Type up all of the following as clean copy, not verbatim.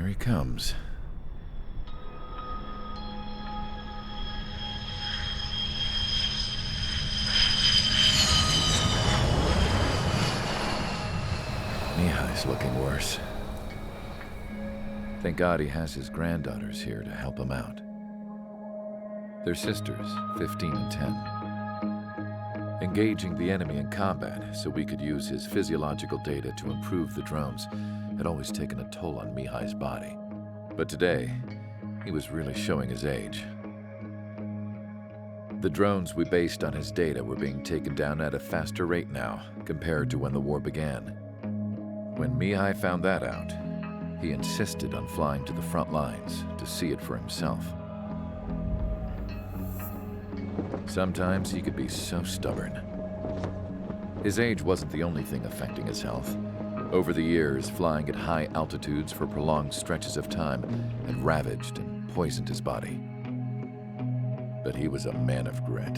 Here he comes. Mihai's looking worse. Thank God he has his granddaughters here to help him out. They're sisters, 15 and 10. Engaging the enemy in combat so we could use his physiological data to improve the drones had always taken a toll on Mihai's body. But today, he was really showing his age. The drones we based on his data were being taken down at a faster rate now compared to when the war began. When Mihai found that out, he insisted on flying to the front lines to see it for himself. Sometimes he could be so stubborn. His age wasn't the only thing affecting his health. Over the years, flying at high altitudes for prolonged stretches of time had ravaged and poisoned his body. But he was a man of grit.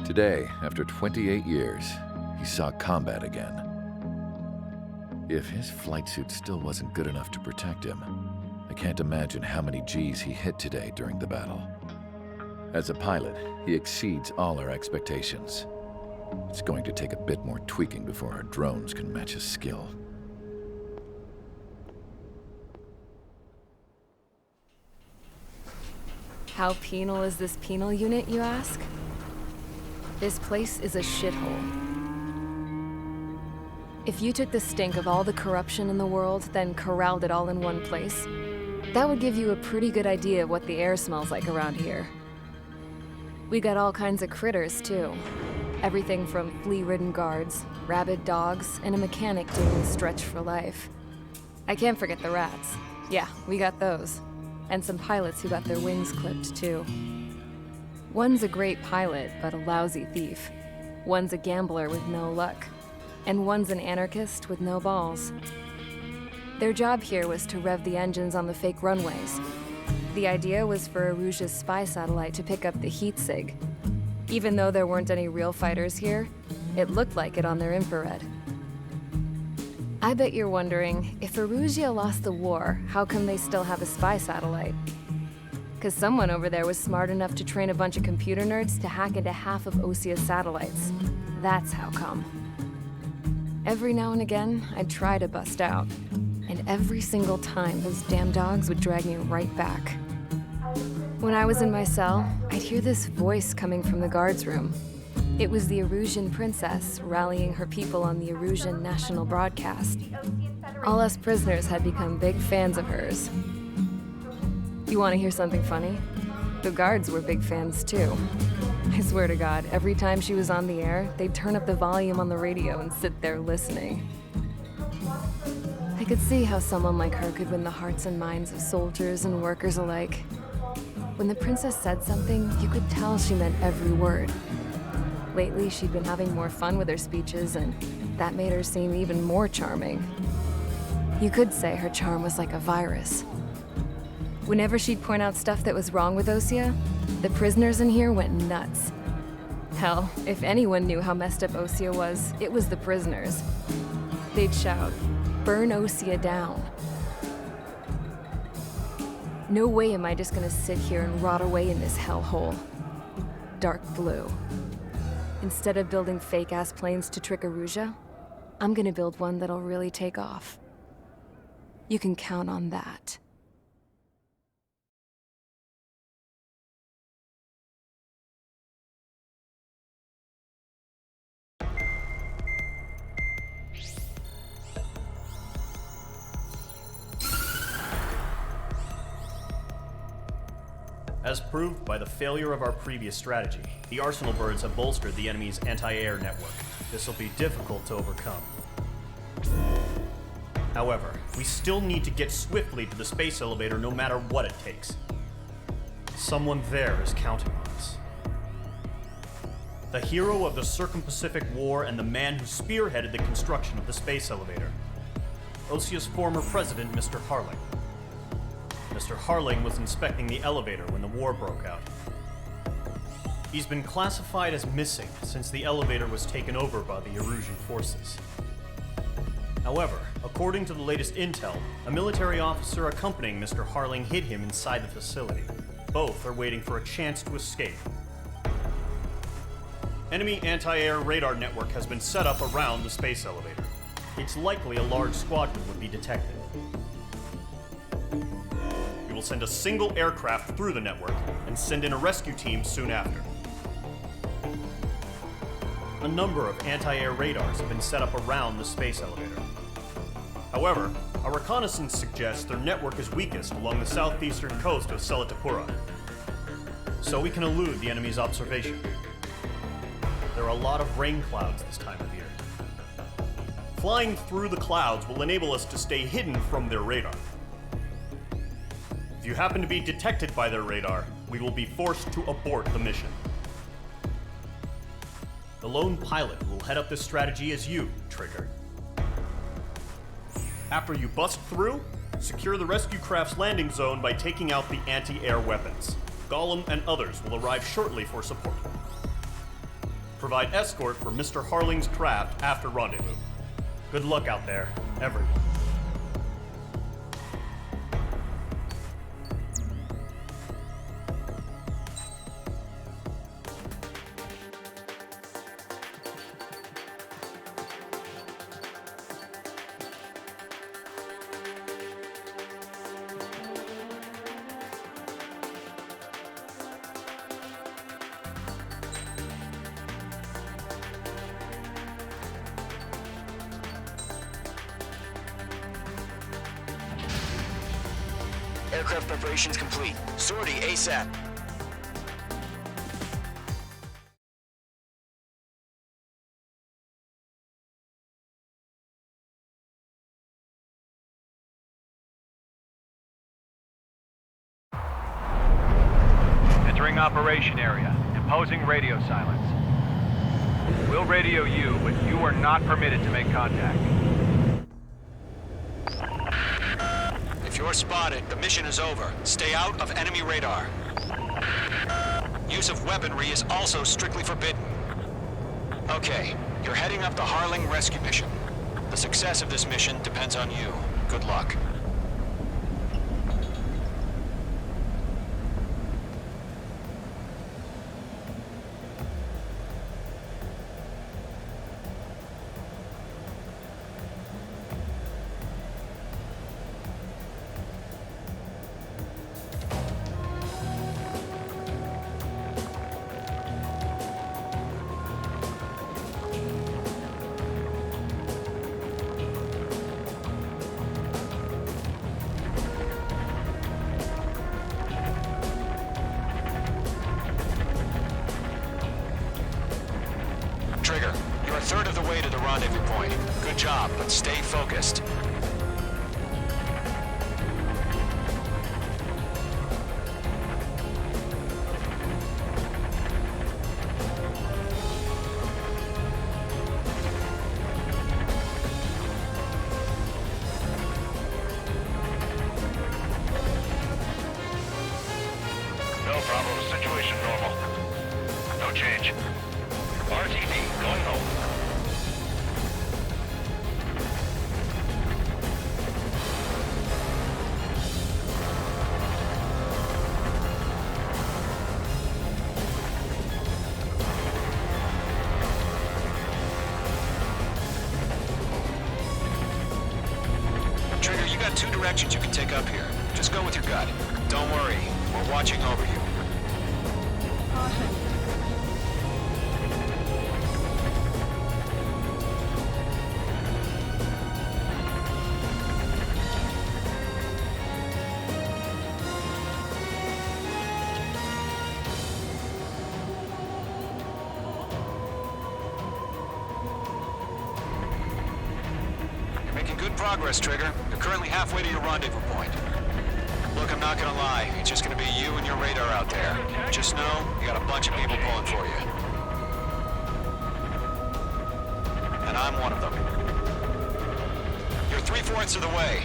Today, after 28 years, he saw combat again. If his flight suit still wasn't good enough to protect him, I can't imagine how many Gs he hit today during the battle. As a pilot, he exceeds all our expectations. It's going to take a bit more tweaking before our drones can match his skill. How penal is this penal unit, you ask? This place is a shithole. If you took the stink of all the corruption in the world, then corralled it all in one place, that would give you a pretty good idea of what the air smells like around here. We got all kinds of critters, too. Everything from flea-ridden guards, rabid dogs, and a mechanic doing the stretch for life. I can't forget the rats. Yeah, we got those. And some pilots who got their wings clipped, too. One's a great pilot, but a lousy thief. One's a gambler with no luck. And one's an anarchist with no balls. Their job here was to rev the engines on the fake runways. The idea was for Erusia's spy satellite to pick up the heat sig. Even though there weren't any real fighters here, it looked like it on their infrared. I bet you're wondering, if Erusia lost the war, how come they still have a spy satellite? 'Cause someone over there was smart enough to train a bunch of computer nerds to hack into half of Osia's satellites. That's how come. Every now and again, I'd try to bust out. And every single time, those damn dogs would drag me right back. When I was in my cell, I'd hear this voice coming from the guards room. It was the Erusian princess rallying her people on the Erusian national broadcast. All us prisoners had become big fans of hers. You want to hear something funny? The guards were big fans too. I swear to God, every time she was on the air, they'd turn up the volume on the radio and sit there listening. I could see how someone like her could win the hearts and minds of soldiers and workers alike. When the princess said something, you could tell she meant every word. Lately, she'd been having more fun with her speeches, and that made her seem even more charming. You could say her charm was like a virus. Whenever she'd point out stuff that was wrong with Osia, the prisoners in here went nuts. Hell, if anyone knew how messed up Osia was, it was the prisoners. They'd shout, "Burn Osia down." No way am I just gonna sit here and rot away in this hellhole. Dark blue. Instead of building fake-ass planes to trick Erusia, I'm gonna build one that'll really take off. You can count on that. As proved by the failure of our previous strategy, the Arsenal birds have bolstered the enemy's anti-air network. This will be difficult to overcome. However, we still need to get swiftly to the space elevator no matter what it takes. Someone there is counting on us. The hero of the Circum-Pacific War and the man who spearheaded the construction of the space elevator. Osia's former president, Mr. Harling. Mr. Harling was inspecting the elevator when the war broke out. He's been classified as missing since the elevator was taken over by the Erusian forces. However, According to the latest intel, a military officer accompanying Mr. Harling hid him inside the facility. Both are waiting for a chance to escape. Enemy anti-air radar network has been set up around the space elevator. It's likely a large squadron would be detected. We will send a single aircraft through the network and send in a rescue team soon after. A number of anti-air radars have been set up around the space elevator. However, our reconnaissance suggests their network is weakest along the southeastern coast of Selatapura, so we can elude the enemy's observation. There are a lot of rain clouds this time of year. Flying through the clouds will enable us to stay hidden from their radar. If you happen to be detected by their radar, we will be forced to abort the mission. The lone pilot who will head up this strategy is you, Trigger. After you bust through, secure the rescue craft's landing zone by taking out the anti-air weapons. Gollum and others will arrive shortly for support. Provide escort for Mr. Harling's craft after rendezvous. Good luck out there, everyone. Aircraft preparations complete. Sortie ASAP. Entering operation area. Imposing radio silence. We'll radio you, but you are not permitted to make contact. If you're spotted, the mission is over. Stay out of enemy radar. Use of weaponry is also strictly forbidden. Okay, you're heading up the Harling rescue mission. The success of this mission depends on you. Good luck. Trigger, you're a third of the way to the rendezvous point. Good job, but stay focused. No problem. Situation normal. No change. RTD, going home. Trigger, you got two directions you can take up here. Just go with your gut. Don't worry, we're watching over you. You're making good progress, Trigger. You're currently halfway to your rendezvous point. Look, I'm not gonna lie. It's just gonna be you and your radar out there. Just know, you got a bunch of people pulling for you. And I'm one of them. You're 3/4 of the way.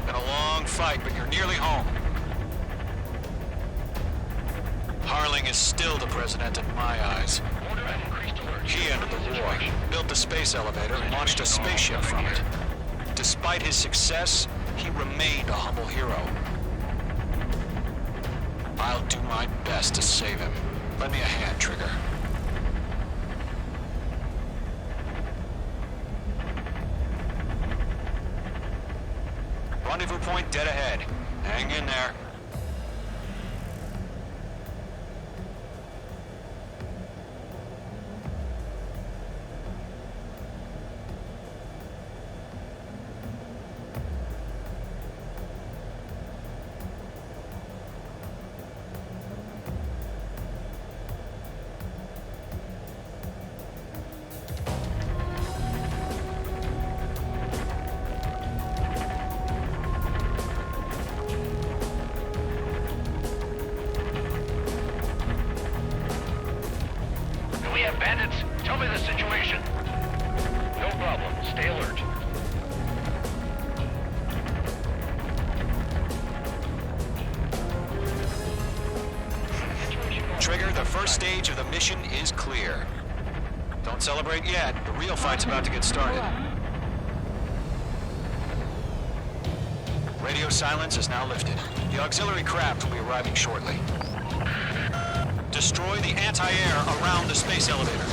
Been a long fight, but you're nearly home. Harling is still the president in my eyes. He ended the war, built the space elevator, and launched a spaceship from it. To despite his success, he remained a humble hero. I'll do my best to save him. Lend me a hand, Trigger. Rendezvous point dead ahead. Hang in there. We have bandits? Tell me the situation. No problem. Stay alert. Trigger, the first stage of the mission is clear. Don't celebrate yet. The real fight's about to get started. Radio silence is now lifted. The auxiliary craft will be arriving shortly. Destroy the anti-air around the space elevator.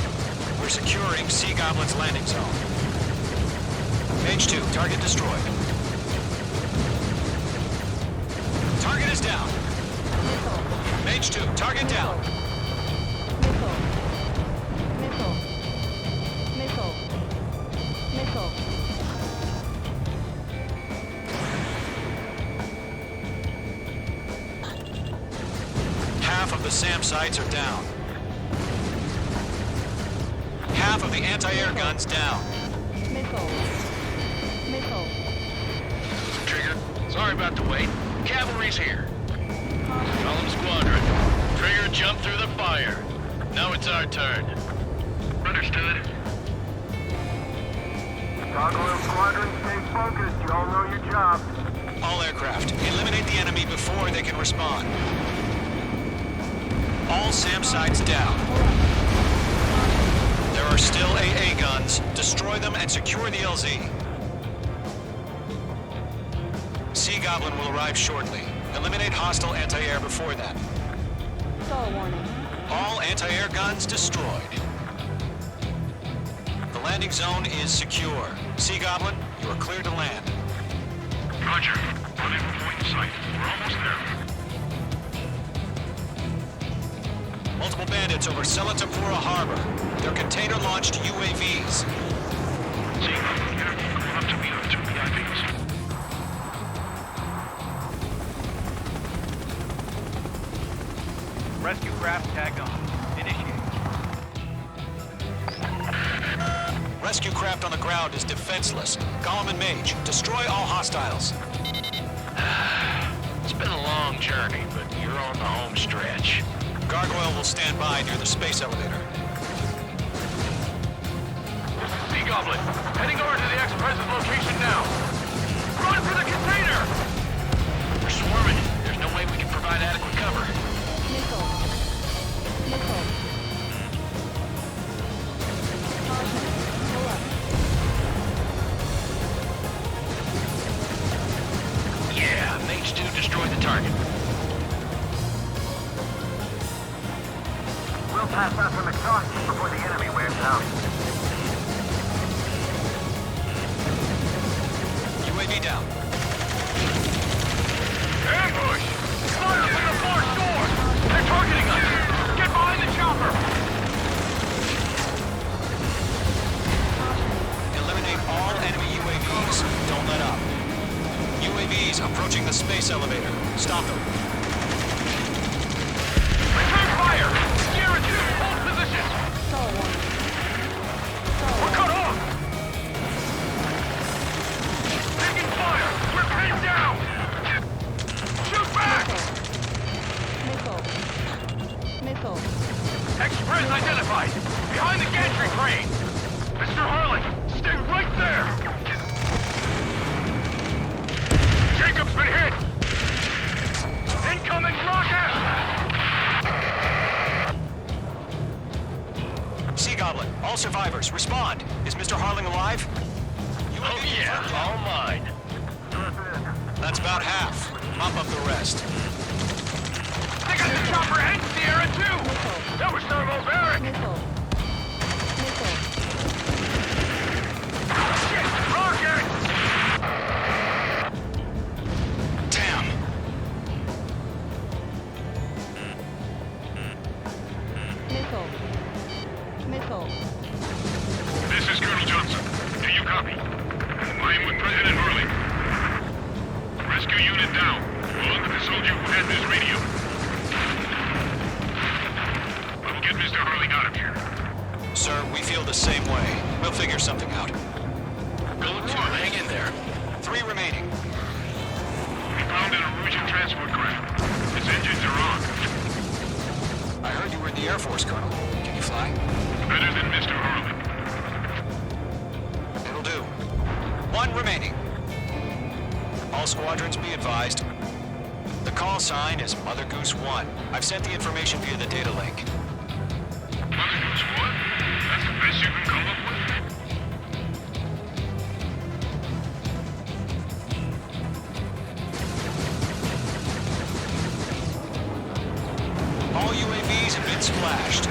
We're securing Sea Goblin's landing zone. Mage 2, target destroyed. Target is down. Mage 2, target down. Half of the SAM sites are down. Half of the anti-air guns down. Trigger, sorry about the wait. Cavalry's here. Column Squadron. Trigger jumped through the fire. Now it's our turn. Understood. Gargoyle Squadron, stay focused. You all know your job. All aircraft, eliminate the enemy before they can respond. All SAM sites down. There are still AA guns. Destroy them and secure the LZ. Sea Goblin will arrive shortly. Eliminate hostile anti-air before that. All anti-air guns destroyed. The landing zone is secure. Sea Goblin, you are cleared to land. Roger. Rendezvous point in sight. We're almost there. Multiple bandits over Selatapura Harbor. They're container-launched UAVs. See, going up to meet our 2 VIPs. Rescue craft tagged on. Initiate. Rescue craft on the ground is defenseless. Gollum and Mage, destroy all hostiles. It's been a long journey, but you're on the home stretch. Gargoyle will stand by near the space elevator. Sea Goblin, heading over to the X-Press's location now. Run for the container! We're swarming. There's no way we can provide adequate cover. Yeah, Mage 2 destroyed the target. We'll pass out from exhaustion before the enemy wears out. UAV down. Ambush! Fire from the far shore! They're targeting us! Get behind the chopper! Eliminate all enemy UAVs. Don't let up. UAVs approaching the space elevator. Stop them. Return fire! Garrison, hold position! We're cut off! Taking fire! We're pinned down! Shoot back! Express identified! Behind the gantry crane! Mr. Harlan, stay right there! Jacob's been hit! Incoming rocket! Sea Goblin, all survivors, respond. Is Mr. Harling alive? Oh yeah, all mine. That's about half. Mop up the rest. They got the chopper and Sierra too! That was Servo Barrack! Nickel. Nickel. Shit! Rocket! Damn! Nickel. Nickel. This is Colonel Johnson. Do you copy? I am with President Hurley. Rescue unit down, along with the soldier who had this radio. I will get Mr. Hurley out of here. Sir, we feel the same way. We'll figure something out. Go to, hang in there. 3 remaining. We found an Erusian transport craft. Its engines are on. I heard you were in the Air Force, Colonel. Can you fly? Better than Mr. Hurley. It'll do. 1 remaining. All squadrons be advised. The call sign is Mother Goose 1. I've sent the information via the data link. Mother Goose 1? That's the best you can come up with? All UAVs have been splashed.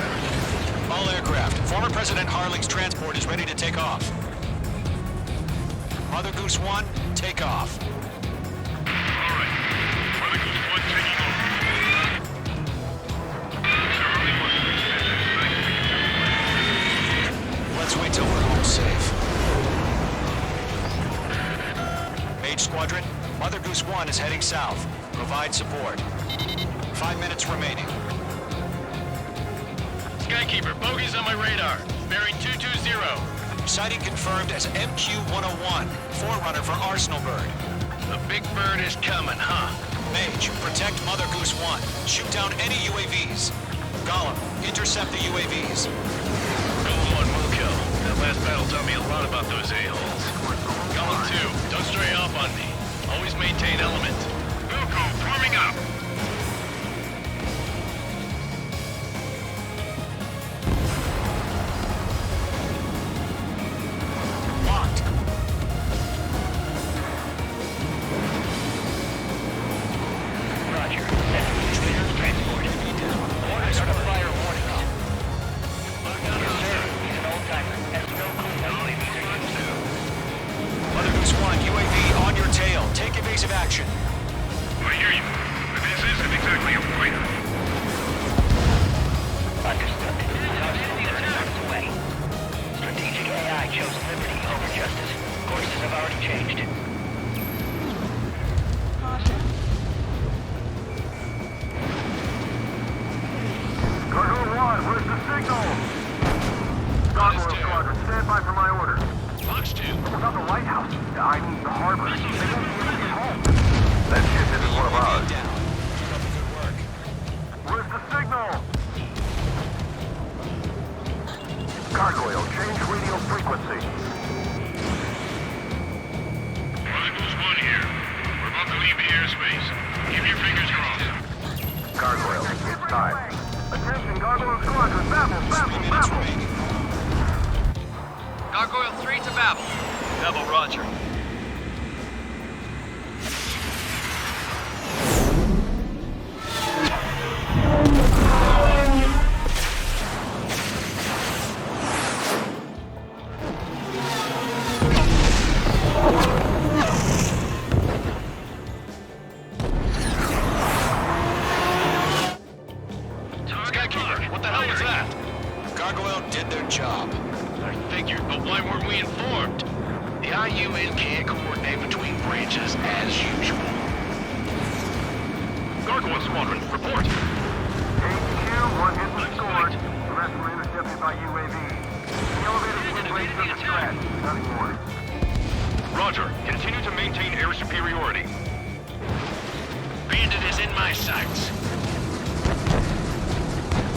All aircraft. Former President Harling's transport is ready to take off. Mother Goose 1, take off. All right. Mother Goose 1 taking off. Mr. Hurley must have extended his legs. Let's wait till we're home safe. Mage Squadron, Mother Goose 1 is heading south. Provide support. 5 minutes remaining. Skykeeper, bogeys on my radar. Bearing 220. Sighting confirmed as MQ-101, forerunner for Arsenal Bird. The big bird is coming, huh? Mage, protect Mother Goose 1. Shoot down any UAVs. Gollum, intercept the UAVs. Golem 1 will kill. That last battle taught me a lot about those a-holes. Golem 2, don't stray off on me. Always maintain element. Wilco, forming up. Locked. Roger. That's Trader's transport. Orders are to fire warning up. Yes, sir. He's an old-timer. Has no clue how UAVs are used. Mother Goose 1, UAV on your tail. Take evasive action. I hear you. But this isn't exactly a fighter. Understood. Johnson, they're knocked away. Strategic AI chose liberty over justice. Courses have already changed. Gargoyle 1, where's the signal? Gargoyle Squadron, stand by for my orders. Fox 2. Without the White House, I mean the harbor. They won't be able to get home. That ship isn't one of ours. Down. Keep up the good work. Where's the signal? Gargoyle, change radio frequency. Mother Goose 1 here. We're about to leave the airspace. Keep your fingers crossed. Gargoyle, it's time. Attention, Gargoyle Squadron, Babel, 3 Babel, minutes Babel. remaining. Gargoyle 3 to Babel. Babel, roger. Skykeeper, what the hell was that? Gargoyle did their job. I figured, but why weren't we informed? The IUN can't coordinate between branches as usual. Gargoyle Squadron, report. HQ, one hit was scored. The rest were intercepted by UAV. The elevator was raised from the scratch. Nothing more. Roger. Continue to maintain air superiority. Bandit is in my sights.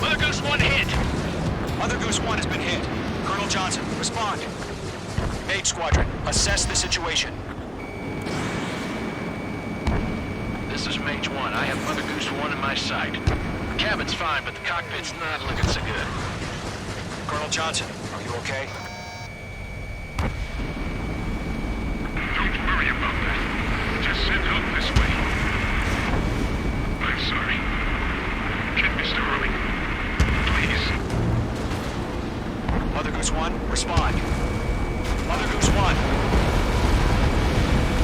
Mother Goose 1 hit. Mother Goose 1 has been hit. Colonel Johnson, respond. Mage Squadron, assess the situation. This is Mage 1. I have Mother Goose 1 in my sight. The cabin's fine, but the cockpit's not looking so good. Colonel Johnson, are you okay? Respond. Mother Goose 1.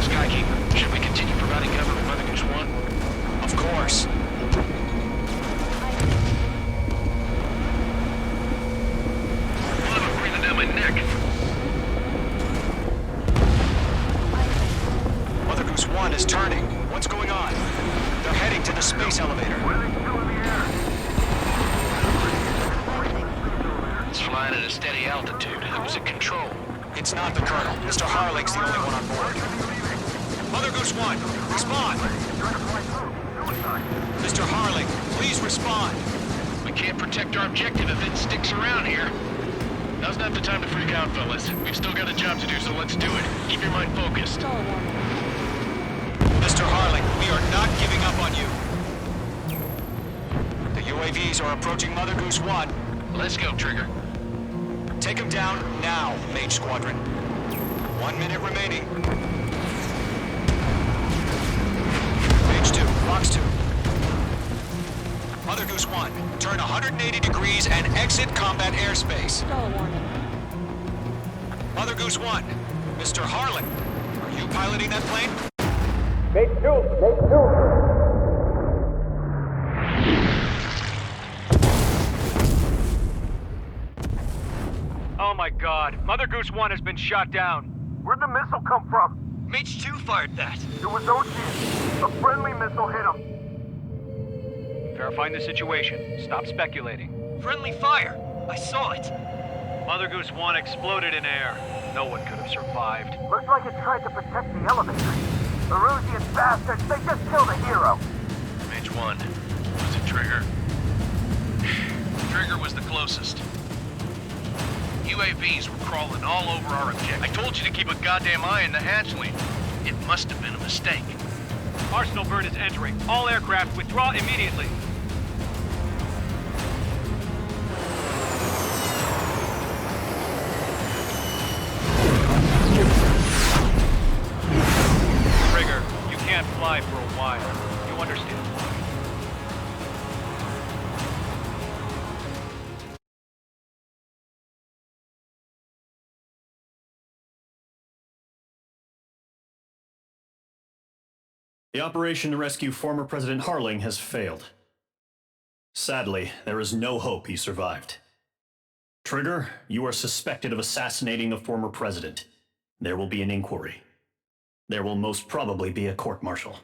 Skykeeper, should we continue providing cover for Mother Goose 1? Of course. I'm breathing down my neck. Mother Goose 1 is turning. What's going on? They're heading to the space elevator. It's flying at a steady altitude. Who's in control? It's not the Colonel. Mr. Harling's the only one on board. Mother Goose 1, respond! Mr. Harling, please respond! We can't protect our objective if it sticks around here. Now's not the time to freak out, fellas. We've still got a job to do, so let's do it. Keep your mind focused. Mr. Harling, we are not giving up on you. The UAVs are approaching Mother Goose 1. Let's go, Trigger. Take them down now, Mage Squadron. 1 minute remaining. Mage 2, Fox 2. Mother Goose 1, turn 180 degrees and exit combat airspace. Mother Goose 1, Mr. Harling, are you piloting that plane? Oh my god, Mother Goose 1 has been shot down. Where'd the missile come from? Mage 2 fired that. It was OG. A friendly missile hit him. Verifying the situation. Stop speculating. Friendly fire. I saw it. Mother Goose 1 exploded in air. No one could have survived. Looks like it tried to protect the elevator. Erusian bastards, they just killed a hero. Mage 1. Was it Trigger? Trigger was the closest. UAVs were crawling all over our objective. I told you to keep a goddamn eye on the hatchling. It must have been a mistake. Arsenal bird is entering. All aircraft withdraw immediately. Trigger, you can't fly for a while. You understand? The operation to rescue former President Harling has failed. Sadly, there is no hope he survived. Trigger, you are suspected of assassinating the former president. There will be an inquiry. There will most probably be a court-martial.